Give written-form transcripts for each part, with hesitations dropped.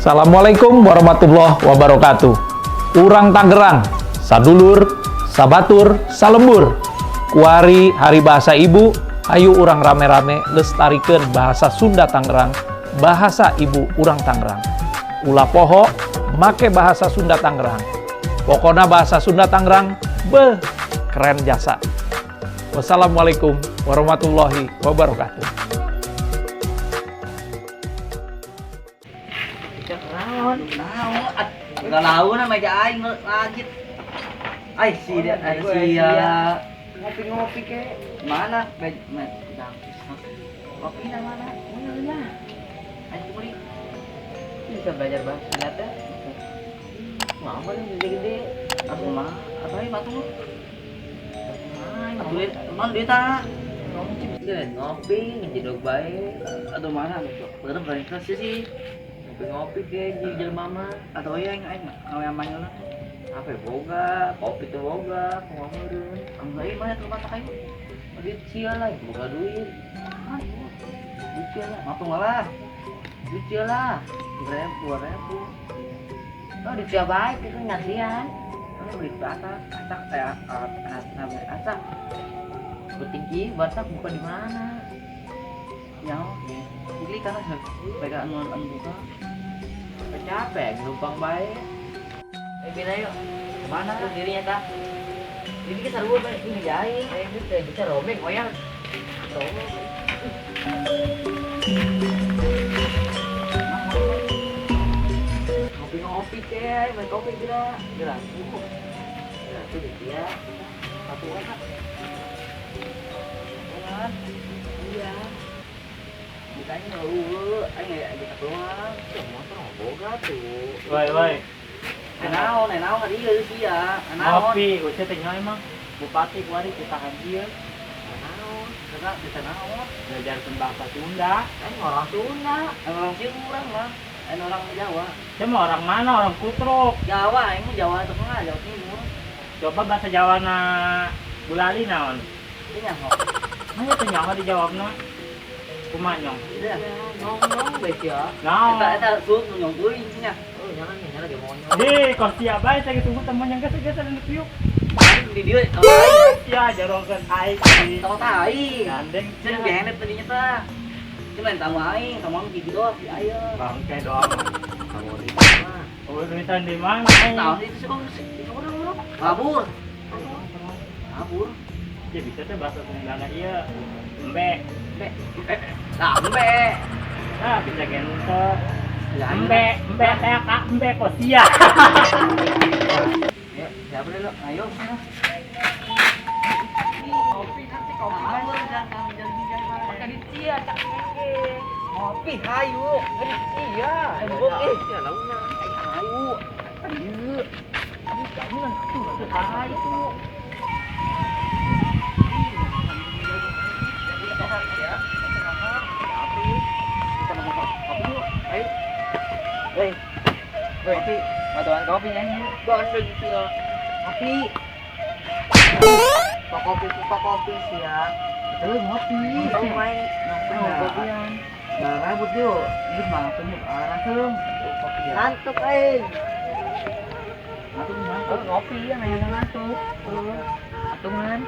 Assalamualaikum warahmatullahi wabarakatuh. Urang Tangerang, sadulur, sabatur, salembur. Kuari hari bahasa ibu, ayo urang rame-rame lestarikan bahasa Sunda Tangerang, bahasa ibu urang Tangerang. Ulah poho, make bahasa Sunda Tangerang. Pokoknya bahasa Sunda Tangerang, keren jasa. Wassalamualaikum warahmatullahi wabarakatuh. Galau na may aing lagit. Ay si ada si ngopi-ngopi ke mana? Kopi na mana? Mana? Ay kumari. Bisa belajar bahasa Sunda teh. Mau yang gede-gede. Aku mah apa ini batu? Duit, mana duit ta? Ngopi, ngidog bae. Aduh mana? Bener berani kelas sih. Ngopi ke di mama atau yang manggil apa boga kopi tuh boga ngomongin enggak banyak rumah kayu duit cia lah boga duit cia lah apa malah duit cia lah 2.000 oh di cia baik itu nyasian ini beli acak kayak acak tinggi batak buka di mana ya ini karena pegang anu buka capek gelombang baik bina yuk mana tuh dirinya tak ini kita sarua baik ini jahit ini bisa robek koyang ngopi ke main kopi gerak itu dia satu anak iya ditanya anh kita keluar motor boga tuh Woi. naon nggak dia sih ya Ngopi, usia tinggal emang bupati kuari kita dia. naon karena bisa naon Belajar bahasa Sunda. orang Sunda orang Cirebon mah orang Jawa Cuma orang mana? Orang Kutruk. Jawa ini Jawa Tengah Jawa Timur Coba bahasa Jawa na Bulali naon. ini nyaho Mana tuh nyawa dijawabna? Kumanyong. iya ngomong baik ya Naon. eta sup nyong kuring nya oh jangan lagi mau Di kos siap bae saya tunggu temen yang gesa-gesa dan piuk. di dia Ya jarongkeun aing. tahu tai Gandeng. sering genet tadinya ta cuma yang tahu aing sama gitu doang si ayo Bangke doang. Oh, tulisan di mana? tahu itu sih kok kabur kabur Ya bisa teh bahasa Sunda ieu. Embe. sampe Ah, bisa gentot. ya Embe saya kak embe kok sia. ya siapa dulu ayo sana ngopi hayu iya ayo ya launa hayu ayo ini kamu kan tuh hayu kopi, matuan kopi nyanyi. Bandeng sih ya. Kopi. Pak kopi sih ya. Ngopi. Main kopian. Nah, rambut yuk. Ini mah penyuk arah sem. Kopi ya. Ngantuk ngantuk ngopi ya ngantuk. Atungan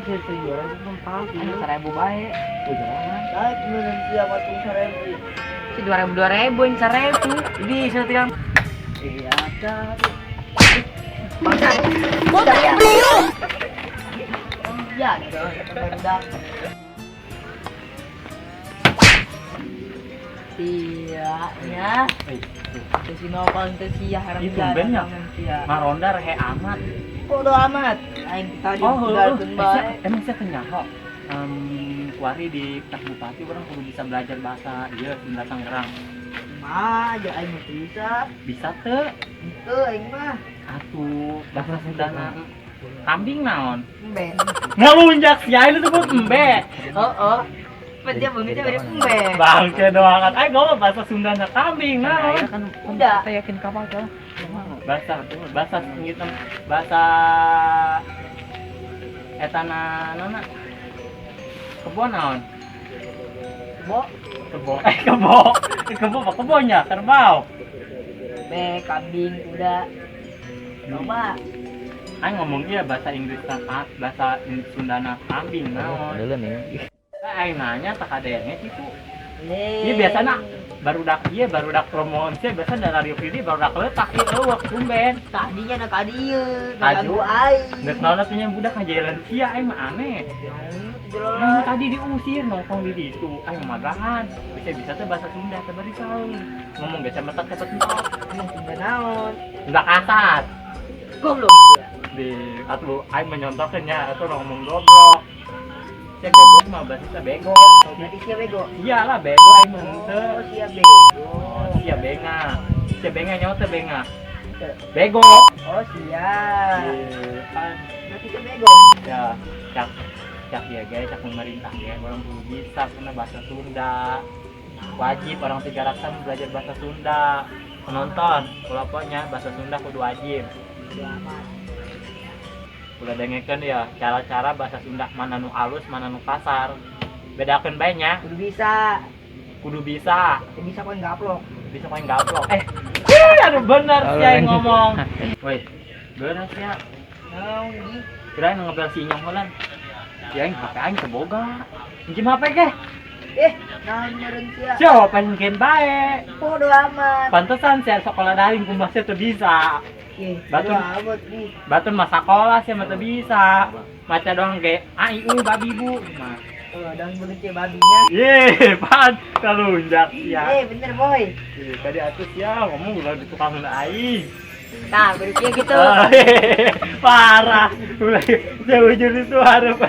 sih 2.000 ini 1.000 baik. Jangan. Baik menurut siapa tuh 1.000. Si 2.000 ini 1.000. Ini setiap iya ada. Bangsa. Botak beliau. Ya, udah. Iya, ya. Si nopal teh sia harap jalan. Maronda rehe amat. Bodo amat. Aing kita ditinggalkeun bae. Emang saya kenyaho. Kuari di tas bupati orang kudu bisa belajar bahasa ieu Sunda Tangerang. Aja aing bisa. Bisa teu? Teu aing mah. Atuh bahasa Sundana kambing naon? Embe. Ngalunjak si aing disebut embe. Heeh. Pedia beungitnya bari embe. Bangke doangan. Aing ngomong bahasa Sundana kambing naon? Kan udah saya yakin kapal tuh. Bahasa etana nana kebon naon? Kebo. Kebo. Kebo apa kebonya? Kerbau. bebek, kambing, kuda. Coba. Aing ngomongnya bahasa Inggris bahasa Sundana kambing naon. Dulu nih. Aing nanya tak ada yang itu. Nih. Iya biasana barudak promosi biasa dari video barudak letak ieu eueuh tumben. Tadinya nak kadieu, Kaju. ganggu aing. Geus naon punya budak ngajalan sia aing mah aneh. Aing tadi diusir nongkrong di situ. Aing magahan. Bisa tuh bahasa Sunda teh bari saung. Ngomong geus metak cepet entot. Emang Sunda naon? Udah kasar. Goblok. Di atuh aing menyontokeunnya atuh ngomong goblok. Cek goblok mah bahasa bego. Berarti sia bego. Iyalah bego aing mah henteu. Oh, sia bego. Sia benga. Sia benga nyawa teh benga. Bego. Oh, sia. Kan Berarti sia bego. ya cak ya guys, cak pemerintah ya orang perlu bisa karena bahasa Sunda. Wajib orang 300 belajar bahasa Sunda. Penonton, pokoknya bahasa Sunda kudu wajib. Selamat. Udah dengekeun ya cara-cara bahasa Sunda mana nu alus mana nu kasar. Bedakeun bae nya. Kudu bisa. Kudu bisa. Kudu bisa koin gaplok. Bisa main gaplok. Aduh bener sih yang ngomong. Woi, bener sih ya. Naon di? Kirain ngebel si Inyong holan. Ya aing HP aing teboga. Pinjem HP ke? Naon meureun sia? Siapa pengen bae. Bodo amat. Pantesan saya sekolah daring kumasnya tuh bisa. Bodo Batu. amat nih. Batun mah sekolah sih mah teu bisa. Maca doang ge aiu babi bu. Nah. Dan begitu babinya. Ye, pan kalunjak ya. Bener boy. Tadi atus ya ngomong udah di tukang aing. Nah, berarti gitu. Parah. Jauh itu harap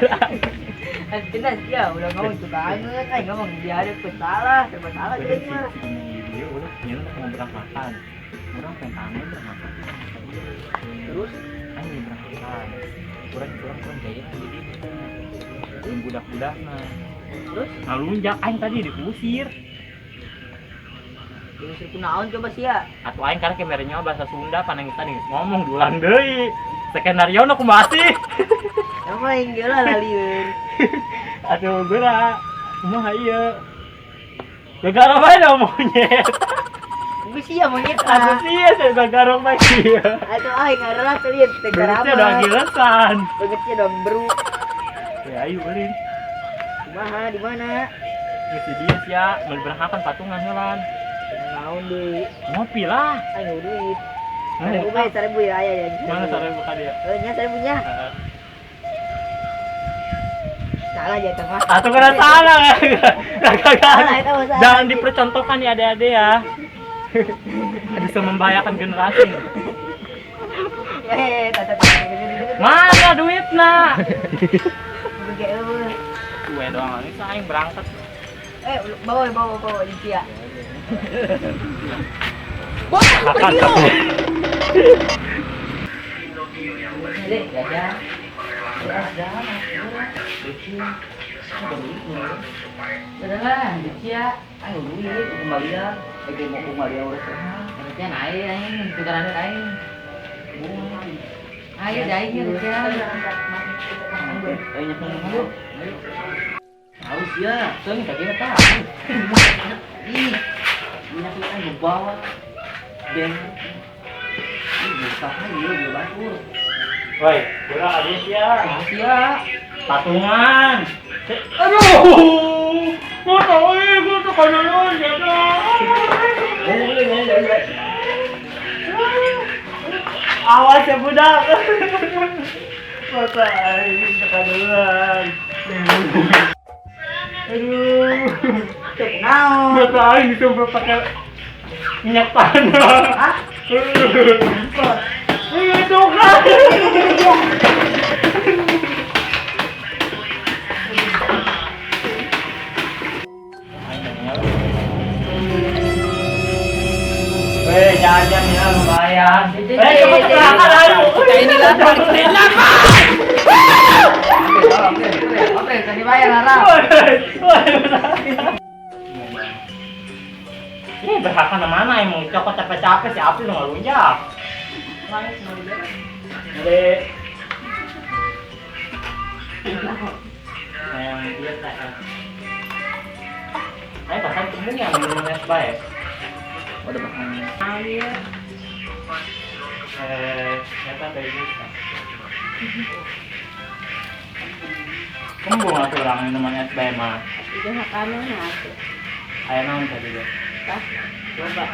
Bener ya, udah ngomong tukangan, ngomong dia ada salah, serba salah dia mah. Dia udah nyuruh mau berangkat makan. Orang pengen kangen berangkat. Terus Aing berangkat. Kurang jaya jadi belum budak-budak nah. Terus ngalunjak aing tadi diusir. diusir kunaon coba sia. Atuh aing karena kemerenya bahasa Sunda panang tadi ngomong dulang deui. Skenario nu masih. Nama yang geula lalieun. Aduh geura. Kumaha ieu? Gegara bae da monyet. Gue sia monyet Aduh ah. sia teh gegara bae ieu. Aduh ngarana kalian tegarama. Berarti ada gilesan. Begetnya dong beru. Ya ayo beureun. Kumaha di mana? Geus di dieu sia, mun berangkapan patungan heulan. Naon deui? Ngopi lah. Ayo duit. Ngomong. 1000 ya aya ya. Mana sare buka dia? Nya 1000 nya. Salah ya tengah. Atau kena salah Salah itu salah. Jangan dipercontohkan ya adik-adik ya. Bisa membahayakan generasi. Tata. Mana duitna? Begitu. Gue doang ini saing berangkat. Bawa di sia. Makan Dek, jajan. Sedangkan dia ayo duit kembalian bagi mau kembalian udah serah nanti naik tukaran naik ayo daik ya ayo nyepung ayo harus ya teng kaki apa ih minyak kita bawa dan ini usaha dia batur. Woi, gerak habis ya. Sia Patungan. Aduh. Gua tahu gua tuh kanan ya. Awas ya budak. Mata aing kekaduan. Aduh. naon Mata aing dicoba pakai minyak tanah. hah Itu kan. Jajan ya lumayan. Coba terangkan ayo. ini lapar oke tadi bayar Lara Ini berhak mana emang cokot capek-capek si April nggak lunjak. Jadi, yang dia tak. Ayo pasang temu yang minum es baik. udah bakal Ayo. Nyata dari kita. Kembung atuh orang yang namanya SBM mah. Itu makanan atuh. Aya naon tadi deh. Tah. Coba.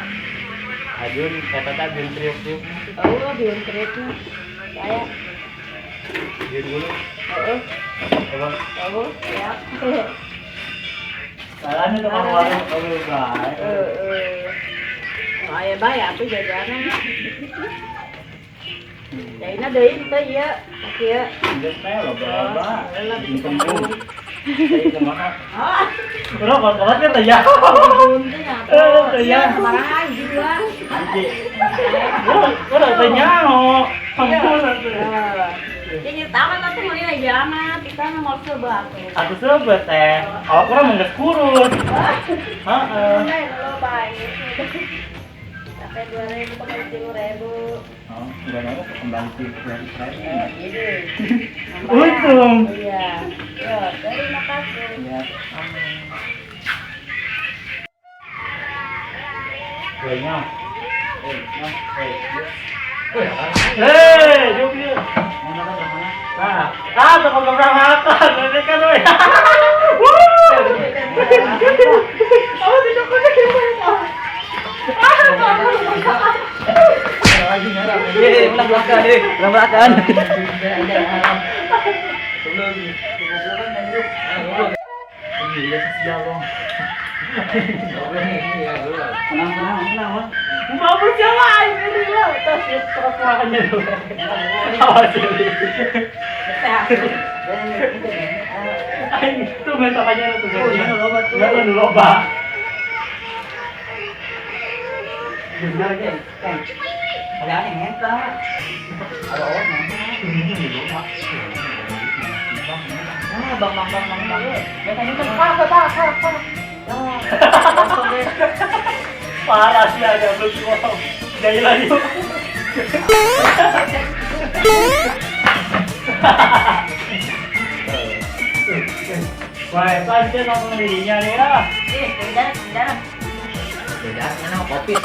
Ajun eta teh ajun triuk-triuk. Oh, diuntretnya. Saya. Ajun dulu. Heeh. Coba. Oh, ya. Salahnya tuh kalau warung kalau baik. Aya bae atuh jajanan. Jaina deui teh ieu, kieu. Geus teh loba-loba. Heula Bikin kembung. Saya kemana? Ah, Terus kalau kan teh ya. buntu atuh. Ya. Marahan jual. Anjing. Udah teh nyaho. Kampung atuh. Jadi taman atuh meuli lagi amat, kita mau coba atuh. Aku sebet teh. Awak kurang mengges kurus. Heeh. Lo baik. Sampai 2.000 pakai 10.000. Oh, udah nanya kembali ke dari saya. Jadi. Untung. Iya. Yo, terima kasih. Ya. Kayaknya. Hei, jom dia. Nah, tuh kalau nggak makan, nanti kan lo ya. Apa sih coklatnya gimana? Lagi nyerap. Ulang belakang deh, ulang belakang. Iya, sial dong. Tenang. Mau berjalan, ini lah. Tas ya, terang-terangnya dulu. Awas ini. Tuh mentakannya tuh. Jangan loba. Ada yang ngenta. Ada orang ngenta. Bang. Ya tadi kan pak. Parah sih ada belum. Jadi lagi. Wah, pasti nongkrong dirinya nih ya. Beda. Beda, kopi.